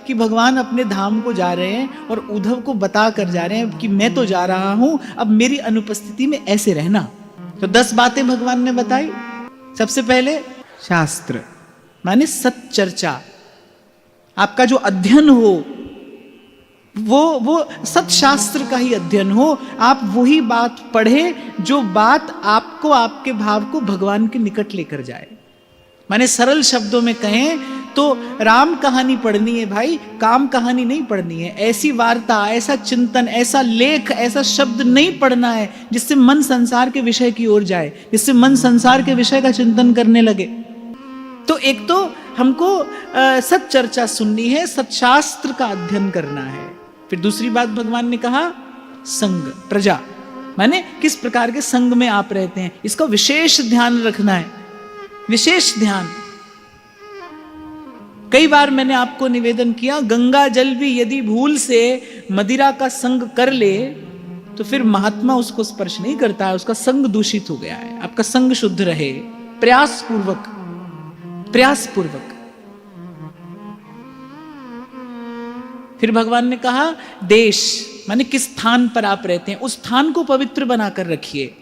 कि भगवान अपने धाम को जा रहे हैं और उद्धव को बता कर जा रहे हैं कि मैं तो जा रहा हूं, अब मेरी अनुपस्थिति में ऐसे रहना। तो 10 बातें भगवान ने बताई। सबसे पहले शास्त्र माने सच्चर्चा, आपका जो अध्ययन हो वो सत्शास्त्र का ही अध्ययन हो। आप वही बात पढ़े जो बात आपको, आपके भाव को भगवान के निकट लेकर जाए। माने सरल शब्दों में कहें तो राम कहानी पढ़नी है भाई, काम कहानी नहीं पढ़नी है। ऐसी वार्ता, ऐसा चिंतन, ऐसा लेख, ऐसा शब्द नहीं पढ़ना है जिससे मन संसार के विषय की ओर जाए, जिससे मन संसार के विषय का चिंतन करने लगे। तो एक तो हमको सच्चर्चा सुननी है, सत्शास्त्र का अध्ययन करना है। फिर दूसरी बात भगवान ने कहा संग, प्रजा माने किस प्रकार के संग में आप रहते हैं, इसका विशेष ध्यान रखना है, विशेष ध्यान। कई बार मैंने आपको निवेदन किया, गंगा जल भी यदि भूल से मदिरा का संग कर ले तो फिर महात्मा उसको स्पर्श नहीं करता है, उसका संग दूषित हो गया है। आपका संग शुद्ध रहे, प्रयास पूर्वक, प्रयास पूर्वक। फिर भगवान ने कहा देश माने किस स्थान पर आप रहते हैं, उस स्थान को पवित्र बनाकर रखिए।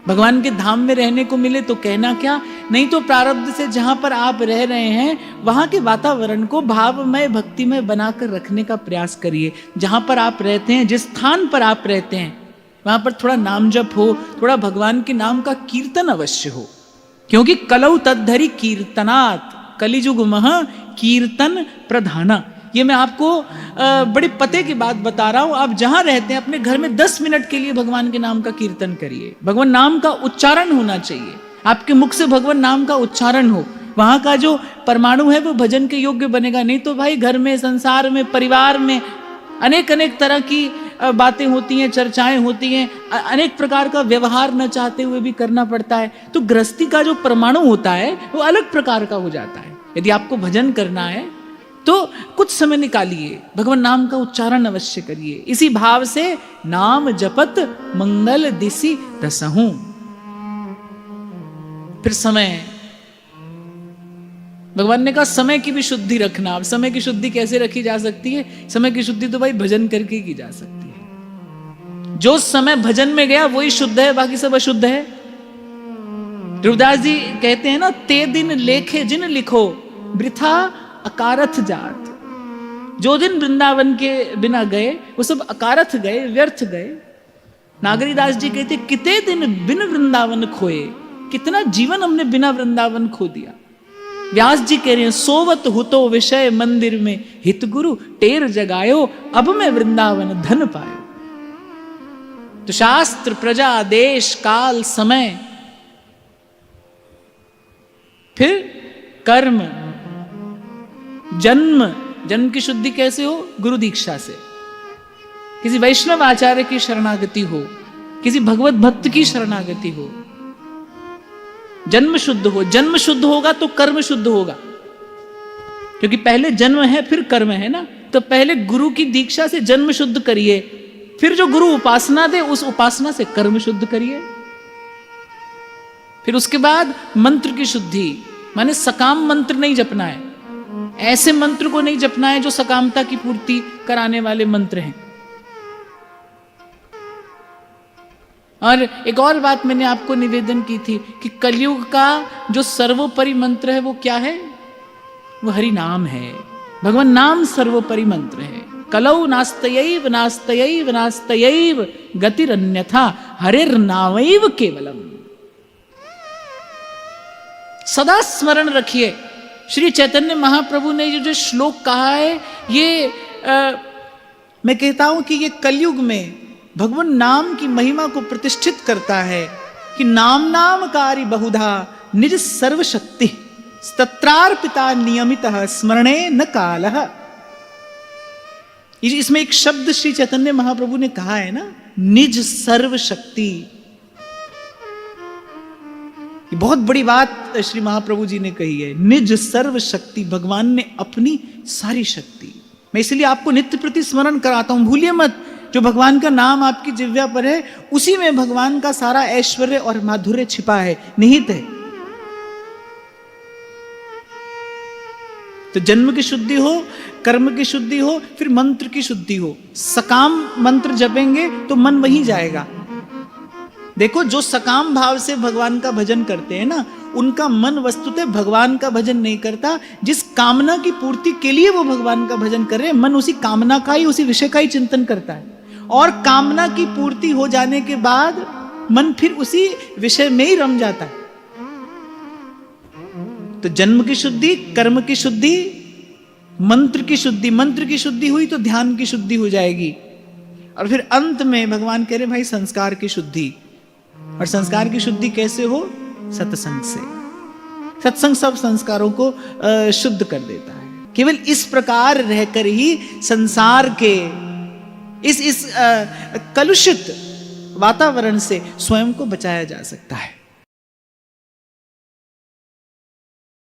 भगवान के धाम में रहने को मिले तो कहना क्या, नहीं तो प्रारब्ध से जहां पर आप रह रहे हैं वहां के वातावरण को भावमय, भक्तिमय बनाकर रखने का प्रयास करिए। जहां पर आप रहते हैं, जिस स्थान पर आप रहते हैं, वहां पर थोड़ा नाम जप हो, थोड़ा भगवान के नाम का कीर्तन अवश्य हो। क्योंकि कलौ तद्धरि कीर्तनात्, कलिजुग महा कीर्तन प्रधाना। ये मैं आपको बड़े पते की बात बता रहा हूं। आप जहां रहते हैं अपने घर में 10 मिनट के लिए भगवान के नाम का कीर्तन करिए। भगवान नाम का उच्चारण होना चाहिए, आपके मुख से भगवान नाम का उच्चारण हो। वहां का जो परमाणु है वो भजन के योग्य बनेगा। नहीं तो भाई घर में, संसार में, परिवार में अनेक अनेक तरह की बातें होती हैं, चर्चाएं होती हैं, अनेक प्रकार का व्यवहार न चाहते हुए भी करना पड़ता है। तो गृहस्थी का जो परमाणु होता है वो अलग प्रकार का हो जाता है। यदि आपको भजन करना है तो कुछ समय निकालिए, भगवान नाम का उच्चारण अवश्य करिए। इसी भाव से नाम जपत मंगल दिसि दसहूं। फिर समय, भगवान ने कहा समय की भी शुद्धि रखना। अब समय की शुद्धि कैसे रखी जा सकती है? समय की शुद्धि तो भाई भजन करके की जा सकती है। जो समय भजन में गया वही शुद्ध है, बाकी सब अशुद्ध है। ध्रुवदास जी कहते हैं ना, ते दिन लेखे जिन लिखो वृथा अकारथ जात। जो दिन वृंदावन के बिना गए वो सब अकारथ गए, व्यर्थ गए। नागरीदास जी कहते कितने दिन बिन वृंदावन खोए, कितना जीवन हमने बिना वृंदावन खो दिया। व्यास जी कह रहे हैं सोवत हुतो विषय मंदिर में हित गुरु टेर जगायो, अब मैं वृंदावन धन पायो। तो शास्त्र, प्रजा, देश, काल, समय, फिर कर्म, जन्म। जन्म की शुद्धि कैसे हो? गुरु दीक्षा से, किसी वैष्णव आचार्य की शरणागति हो, किसी भगवत भक्त की शरणागति हो, जन्म शुद्ध हो। जन्म शुद्ध होगा तो कर्म शुद्ध होगा, क्योंकि पहले जन्म है फिर कर्म है ना। तो पहले गुरु की दीक्षा से जन्म शुद्ध करिए, फिर जो गुरु उपासना दे उस उपासना से कर्म शुद्ध करिए। फिर उसके बाद मंत्र की शुद्धि, माने सकाम मंत्र नहीं जपना है। ऐसे मंत्र को नहीं जपना है जो सकामता की पूर्ति कराने वाले मंत्र हैं। और एक और बात मैंने आपको निवेदन की थी कि कलयुग का जो सर्वोपरि मंत्र है वो क्या है? वो हरि नाम है। भगवान नाम सर्वोपरि मंत्र है। कलौ नास्तयैव नास्तयैव नास्तयैव गतिरन्यथा हरिर्नामैव केवलम। सदा स्मरण रखिए। श्री चैतन्य महाप्रभु ने जो श्लोक कहा है, ये मैं कहता हूं कि ये कलयुग में भगवान नाम की महिमा को प्रतिष्ठित करता है कि नाम नामकारी बहुधा निज सर्वशक्ति तत्रार्पिता नियमितः स्मरणे न कालः। इसमें एक शब्द श्री चैतन्य महाप्रभु ने कहा है ना, निज सर्वशक्ति। बहुत बड़ी बात श्री महाप्रभु जी ने कही है, निज सर्व शक्ति। भगवान ने अपनी सारी शक्ति, मैं इसलिए आपको नित्य प्रति स्मरण कराता हूं, भूलिए मत। जो भगवान का नाम आपकी जिह्वा पर है उसी में भगवान का सारा ऐश्वर्य और माधुर्य छिपा है, निहित है। तो जन्म की शुद्धि हो, कर्म की शुद्धि हो, फिर मंत्र की शुद्धि हो। सकाम मंत्र जपेंगे तो मन वहीं जाएगा। देखो, जो सकाम भाव से भगवान का भजन करते हैं ना, उनका मन वस्तुतः भगवान का भजन नहीं करता। जिस कामना की पूर्ति के लिए वो भगवान का भजन कर रहे हैं, मन उसी कामना का ही, उसी विषय का ही चिंतन करता है। और कामना की पूर्ति हो जाने के बाद मन फिर उसी विषय में ही रम जाता है। तो जन्म की शुद्धि, कर्म की शुद्धि, मंत्र की शुद्धि। मंत्र की शुद्धि हुई तो ध्यान की शुद्धि हो जाएगी। और फिर अंत में भगवान कह रहे भाई संस्कार की शुद्धि। और संस्कार की शुद्धि कैसे हो? सत्संग से। सत्संग सब संस्कारों को शुद्ध कर देता है। केवल इस प्रकार रहकर ही संसार के इस कलुषित वातावरण से स्वयं को बचाया जा सकता है।